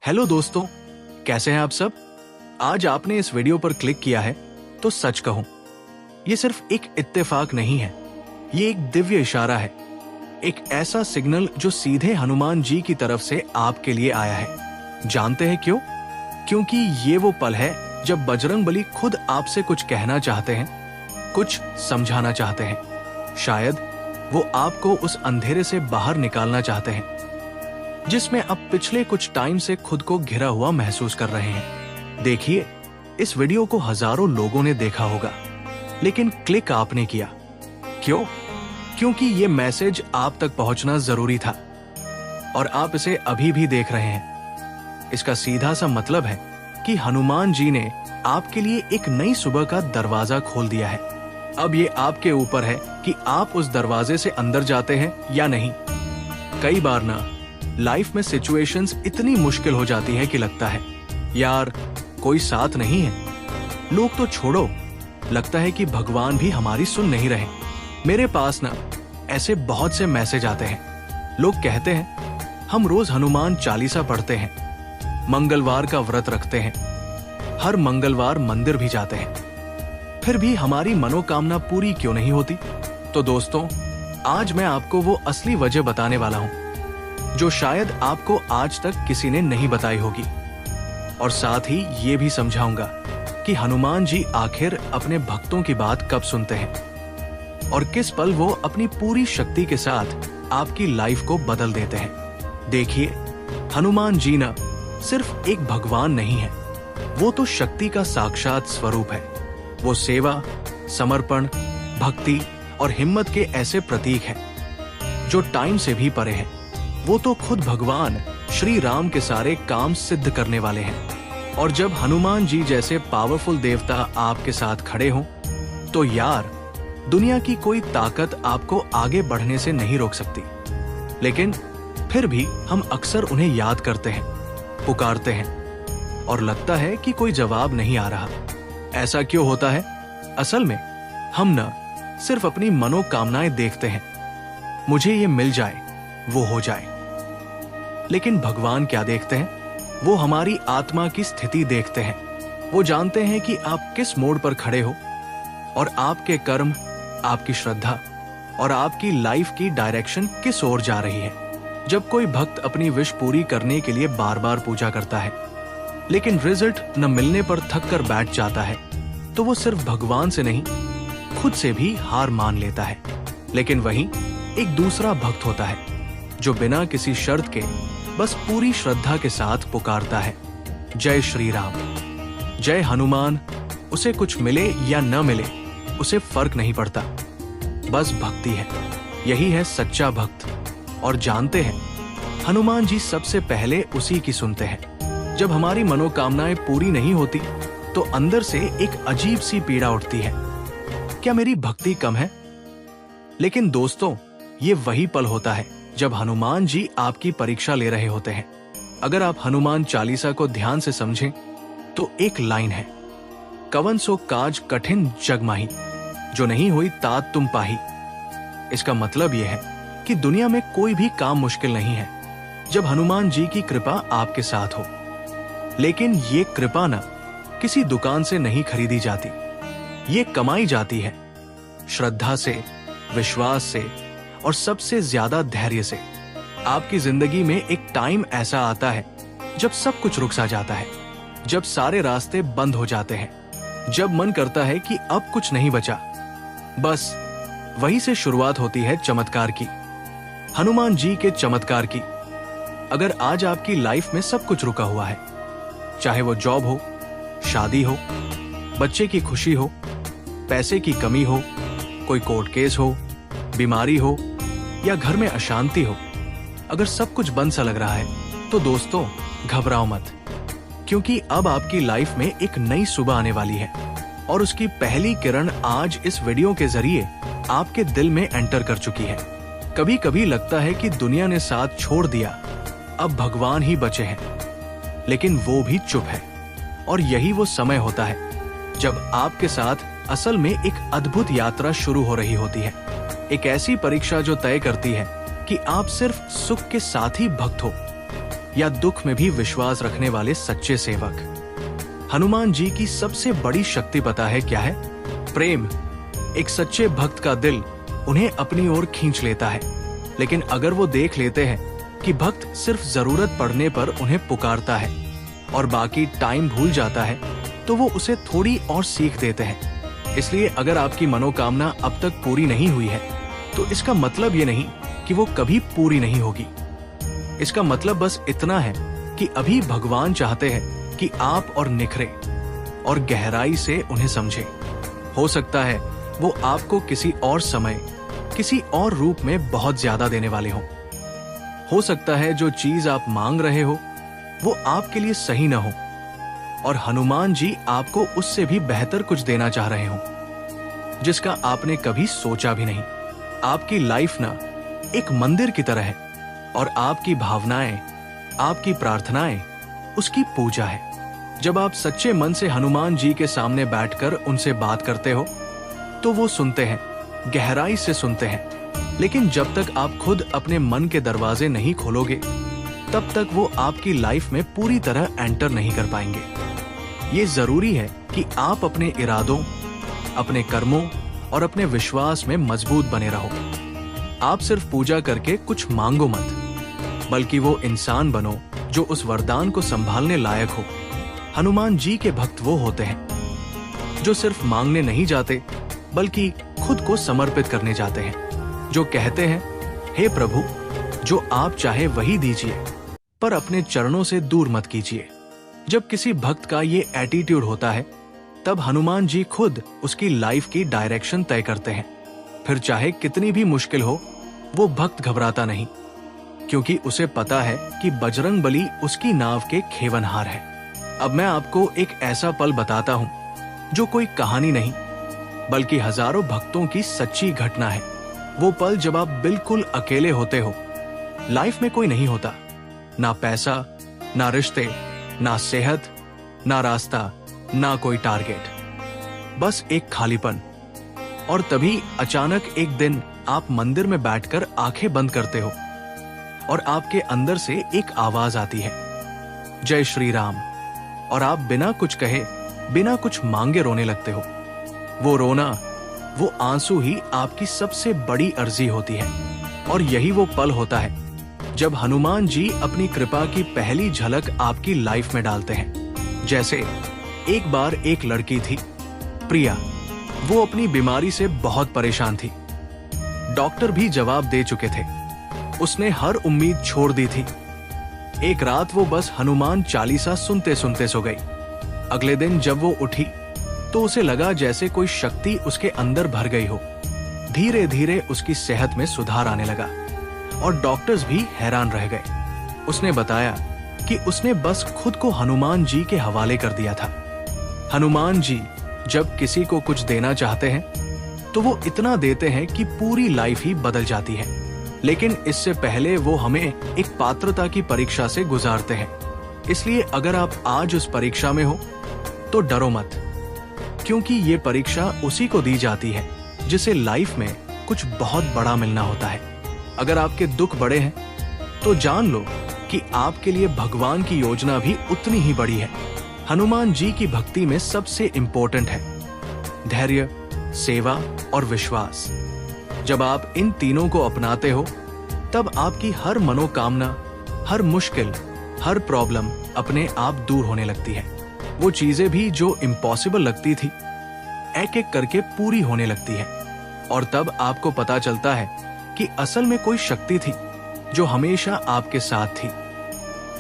Hello दोस्तों, कैसे हैं आप सब। आज आपने इस वीडियो पर क्लिक किया है तो सच कहूं, ये सिर्फ एक इत्तेफाक नहीं है, ये एक दिव्य इशारा है, एक ऐसा सिग्नल जो सीधे हनुमान जी की तरफ से आपके लिए आया है। जानते हैं क्यों? क्योंकि ये वो पल है जब बजरंगबली खुद आपसे कुछ कहना चाहते हैं, कुछ समझाना चाहते हैं। शायद वो आपको उस अंधेरे से बाहर निकालना चाहते हैं जिसमें अब पिछले कुछ टाइम से खुद को घिरा हुआ महसूस कर रहे हैं। देखिए, इस वीडियो को हजारों लोगों ने देखा होगा, लेकिन क्लिक आपने किया। क्यों? क्योंकि ये मैसेज आप तक पहुंचना जरूरी था और आप इसे अभी भी देख रहे हैं। इसका सीधा सा मतलब है कि हनुमान जी ने आपके लिए एक नई सुबह का दरवाजा खोल दिया है। अब ये आपके ऊपर है कि आप उस दरवाजे से अंदर जाते हैं या नहीं। कई बार ना लाइफ में सिचुएशंस इतनी मुश्किल हो जाती है कि लगता है यार कोई साथ नहीं है। लोग तो छोड़ो, लगता है कि भगवान भी हमारी सुन नहीं रहे। मेरे पास ना ऐसे बहुत से मैसेज आते हैं। लोग कहते हैं हम रोज हनुमान चालीसा पढ़ते हैं, मंगलवार का व्रत रखते हैं, हर मंगलवार मंदिर भी जाते हैं, फिर भी हमारी मनोकामना पूरी क्यों नहीं होती। तो दोस्तों, आज मैं आपको वो असली वजह बताने वाला हूं जो शायद आपको आज तक किसी ने नहीं बताई होगी, और साथ ही ये भी समझाऊंगा कि हनुमान जी आखिर अपने भक्तों की बात कब सुनते हैं और किस पल वो अपनी पूरी शक्ति के साथ आपकी लाइफ को बदल देते हैं। देखिए, हनुमान जी ना सिर्फ एक भगवान नहीं है, वो तो शक्ति का साक्षात स्वरूप है। वो सेवा, समर्पण, भक्ति और हिम्मत के ऐसे प्रतीक हैं जो टाइम से भी परे हैं। वो तो खुद भगवान श्री राम के सारे काम सिद्ध करने वाले हैं। और जब हनुमान जी जैसे पावरफुल देवता आपके साथ खड़े हों, तो यार दुनिया की कोई ताकत आपको आगे बढ़ने से नहीं रोक सकती। लेकिन फिर भी हम अक्सर उन्हें याद करते हैं, पुकारते हैं और लगता है कि कोई जवाब नहीं आ रहा। ऐसा क्यों होता है? असल में हम न सिर्फ अपनी मनोकामनाएं देखते हैं, मुझे ये मिल जाए, वो हो जाए। लेकिन भगवान क्या देखते हैं? वो हमारी आत्मा की स्थिति देखते हैं। वो जानते हैं कि आप किस मोड़ पर खड़े हो और आपके कर्म, आपकी श्रद्धा और आपकी लाइफ की डायरेक्शन किस ओर जा रही है। जब कोई भक्त अपनी विश पूरी करने के लिए बार बार पूजा करता है, लेकिन रिजल्ट न मिलने पर थक कर बैठ जाता है, तो वो सिर्फ भगवान से नहीं, खुद से भी हार मान लेता है। लेकिन वहीं एक दूसरा भक्त होता है जो बिना किसी शर्त के बस पूरी श्रद्धा के साथ पुकारता है, जय श्री राम, जय हनुमान। उसे कुछ मिले या न मिले, उसे फर्क नहीं पड़ता, बस भक्ति है। यही है सच्चा भक्त। और जानते हैं, हनुमान जी सबसे पहले उसी की सुनते हैं। जब हमारी मनोकामनाएं पूरी नहीं होती तो अंदर से एक अजीब सी पीड़ा उठती है, क्या मेरी भक्ति कम है? लेकिन दोस्तों, ये वही पल होता है जब हनुमान जी आपकी परीक्षा ले रहे होते हैं। अगर आप हनुमान चालीसा को ध्यान से समझें तो एक लाइन है, कवन सो काज कठिन जग माही, जो नहीं हुई तात तुम पाही। इसका मतलब यह है कि दुनिया में कोई भी काम मुश्किल नहीं है जब हनुमान जी की कृपा आपके साथ हो। लेकिन ये कृपा ना किसी दुकान से नहीं खरीदी जाती, ये कमाई जाती है श्रद्धा से, विश्वास से और सबसे ज्यादा धैर्य से। आपकी जिंदगी में एक टाइम ऐसा आता है जब सब कुछ रुक सा जाता है, जब सारे रास्ते बंद हो जाते हैं, जब मन करता है कि अब कुछ नहीं बचा। बस वहीं से शुरुआत होती है चमत्कार की, हनुमान जी के चमत्कार की। अगर आज आपकी लाइफ में सब कुछ रुका हुआ है, चाहे वो जॉब हो, शादी हो, बच्चे की खुशी हो, पैसे की कमी हो, कोई कोर्ट केस हो, बीमारी हो या घर में अशांति हो, अगर सब कुछ बंद सा लग रहा है तो दोस्तों घबराओ मत, क्योंकि अब आपकी लाइफ में एक नई सुबह आने वाली है और उसकी पहली किरण आज इस वीडियो के जरिए आपके दिल में एंटर कर चुकी है। कभी कभी लगता है कि दुनिया ने साथ छोड़ दिया, अब भगवान ही बचे हैं, लेकिन वो भी चुप है। और यही वो समय होता है जब आपके साथ असल में एक अद्भुत यात्रा शुरू हो रही होती है, एक ऐसी परीक्षा जो तय करती है कि आप सिर्फ सुख के साथ ही भक्त हो या दुख में भी विश्वास रखने वाले सच्चे सेवक। हनुमान जी की सबसे बड़ी शक्ति पता है क्या है? प्रेम। एक सच्चे भक्त का दिल उन्हें अपनी ओर खींच लेता है, लेकिन अगर वो देख लेते हैं कि भक्त सिर्फ जरूरत पड़ने पर उन्हें पुकारता है और बाकी टाइम भूल जाता है, तो वो उसे थोड़ी और सीख देते हैं। इसलिए अगर आपकी मनोकामना अब तक पूरी नहीं हुई है, तो इसका मतलब ये नहीं कि वो कभी पूरी नहीं होगी। इसका मतलब बस इतना है कि अभी भगवान चाहते हैं कि आप और निखरे और गहराई से उन्हें समझे। हो सकता है वो आपको किसी और समय, किसी और रूप में बहुत ज्यादा देने वाले हों। हो सकता है जो चीज आप मांग रहे हो वो आपके लिए सही न हो, और हनुमान जी आपको उससे भी बेहतर कुछ देना चाह रहे हो, जिसका आपने कभी सोचा भी नहीं। आपकी लाइफ ना एक मंदिर की तरह है, और आपकी भावनाएं, आपकी प्रार्थनाएं उसकी पूजा है। जब आप सच्चे मन से हनुमान जी के सामने बैठकर उनसे बात करते हो, तो वो सुनते हैं, गहराई से सुनते हैं। लेकिन जब तक आप खुद अपने मन के दरवाजे नहीं खोलोगे, तब तक वो आपकी लाइफ में पूरी तरह एंटर नहीं कर पाएंगे। ये जरूरी है कि आप अपने इरादों, अपने कर्मों और अपने विश्वास में मजबूत बने रहो। आप सिर्फ पूजा करके कुछ मांगो मत, बल्कि वो इंसान बनो जो उस वरदान को संभालने लायक हो। हनुमान जी के भक्त वो होते हैं जो सिर्फ मांगने नहीं जाते, बल्कि खुद को समर्पित करने जाते हैं, जो कहते हैं, हे प्रभु, जो आप चाहे वही दीजिए, पर अपने चरणों से दूर मत कीजिए। जब किसी भक्त का ये एटीट्यूड होता है, तब हनुमान जी खुद उसकी लाइफ की डायरेक्शन तय करते हैं। फिर चाहे कितनी भी मुश्किल हो, वो भक्त घबराता नहीं, क्योंकि उसे पता है कि बजरंग बली उसकी नाव के खेवनहार है। अब मैं आपको एक ऐसा पल बताता हूँ जो कोई कहानी नहीं, बल्कि हजारों भक्तों की सच्ची घटना है। वो पल जब आप बिल्कुल अकेले होते हो, लाइफ में कोई नहीं होता, ना पैसा, ना रिश्ते, ना सेहत, ना रास्ता, ना कोई टारगेट, बस एक खालीपन। और तभी अचानक एक दिन आप मंदिर में बैठकर आंखें बंद करते हो, और आपके अंदर से एक आवाज आती है, जय श्री राम, और आप बिना कुछ कहे, बिना कुछ मांगे रोने लगते हो। वो रोना, वो आंसू ही आपकी सबसे बड़ी अर्जी होती है। और यही वो पल होता है जब हनुमान जी अपनी कृपा की पहली झलक आपकी लाइफ में डालते हैं। जैसे एक बार एक लड़की थी, प्रिया। वो अपनी बीमारी से बहुत परेशान थी। डॉक्टर भी जवाब दे चुके थे। उसने हर उम्मीद छोड़ दी थी। एक रात वो बस हनुमान चालीसा सुनते सुनते सो गई। अगले दिन जब वो उठी, तो उसे लगा जैसे कोई शक्ति उसके अंदर भर गई हो। धीरे धीरे उसकी सेहत में सुधार आने लगा, और डॉक्टर्स भी हैरान रह गए। उसने बताया कि उसने बस खुद को हनुमान जी के हवाले कर दिया था। हनुमान जी जब किसी को कुछ देना चाहते हैं, तो वो इतना देते हैं कि पूरी लाइफ ही बदल जाती है। लेकिन इससे पहले वो हमें एक पात्रता की परीक्षा से गुजारते हैं। इसलिए अगर आप आज उस परीक्षा में हो, तो डरो मत, क्योंकि ये परीक्षा उसी को दी जाती है जिसे लाइफ में कुछ बहुत बड़ा मिलना होता है। अगर आपके दुख बड़े हैं, तो जान लो कि आपके लिए भगवान की योजना भी उतनी ही बड़ी है। हनुमान जी की भक्ति में सबसे इंपॉर्टेंट है धैर्य, सेवा और विश्वास। जब आप इन तीनों को अपनाते हो, तब आपकी हर मनोकामना, हर मुश्किल, हर प्रॉब्लम अपने आप दूर होने लगती है। वो चीजें भी जो इम्पॉसिबल लगती थी, एक एक करके पूरी होने लगती है। और तब आपको पता चलता है कि असल में कोई शक्ति थी जो हमेशा आपके साथ थी,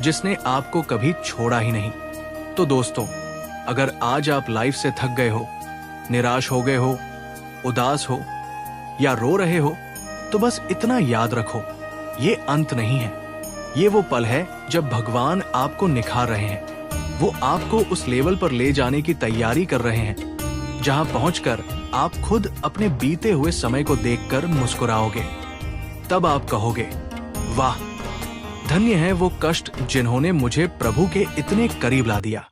जिसने आपको कभी छोड़ा ही नहीं। तो दोस्तों, अगर आज आप लाइफ से थक गए हो, निराश हो गए हो, उदास हो या रो रहे हो, तो बस इतना याद रखो, ये अंत नहीं है। ये वो पल है जब भगवान आपको निखार रहे हैं। वो आपको उस लेवल पर ले जाने की तैयारी कर रहे हैं जहां पहुंचकर आप खुद अपने बीते हुए समय को देखकर मुस्कुराओगे। तब आप कहोगे, वाह, धन्य है वो कष्ट जिन्होंने मुझे प्रभु के इतने करीब ला दिया।